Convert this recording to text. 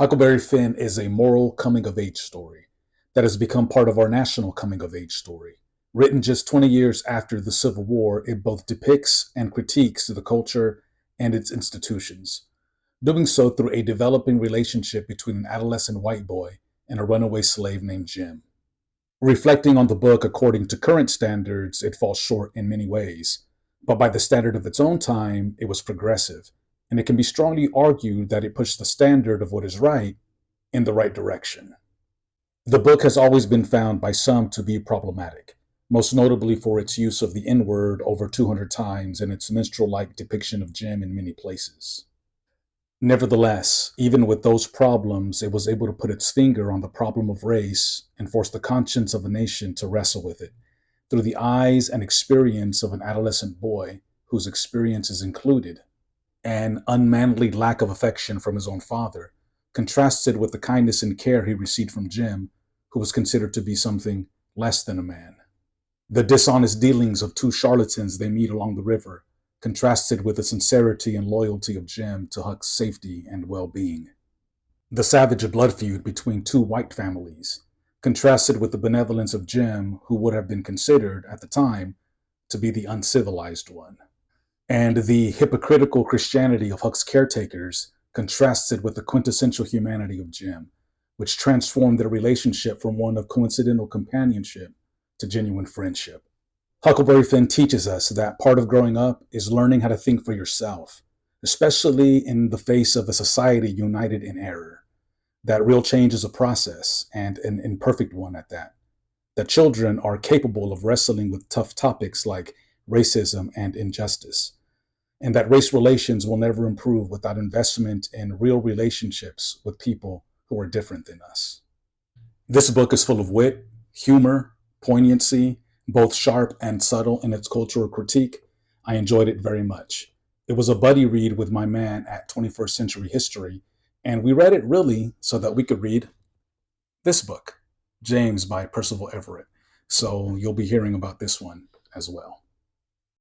Huckleberry Finn is a moral coming of age story that has become part of our national coming of age story. Written just 20 years after the Civil War, it both depicts and critiques the culture and its institutions, doing so through a developing relationship between an adolescent white boy and a runaway slave named Jim. Reflecting on the book according to current standards, it falls short in many ways, but by the standard of its own time, it was progressive, and it can be strongly argued that it pushed the standard of what is right in the right direction. The book has always been found by some to be problematic, most notably for its use of the N word over 200 times and its minstrel like depiction of Jim in many places. Nevertheless, even with those problems, it was able to put its finger on the problem of race and force the conscience of a nation to wrestle with it through the eyes and experience of an adolescent boy whose experiences included an unmanly lack of affection from his own father, contrasted with the kindness and care he received from Jim, who was considered to be something less than a man. The dishonest dealings of two charlatans they meet along the river, contrasted with the sincerity and loyalty of Jim to Huck's safety and well-being. The savage blood feud between two white families, contrasted with the benevolence of Jim, who would have been considered, at the time, to be the uncivilized one. And the hypocritical Christianity of Huck's caretakers, contrasted with the quintessential humanity of Jim, which transformed their relationship from one of coincidental companionship to genuine friendship. Huckleberry Finn teaches us that part of growing up is learning how to think for yourself, especially in the face of a society united in error. That real change is a process, and an imperfect one at that. That children are capable of wrestling with tough topics like racism and injustice, and that race relations will never improve without investment in real relationships with people who are different than us. This book is full of wit, humor, poignancy, both sharp and subtle in its cultural critique. I enjoyed it very much. It was a buddy read with my man at 21st Century History, and we read it really so that we could read this book, James by Percival Everett. So you'll be hearing about this one as well.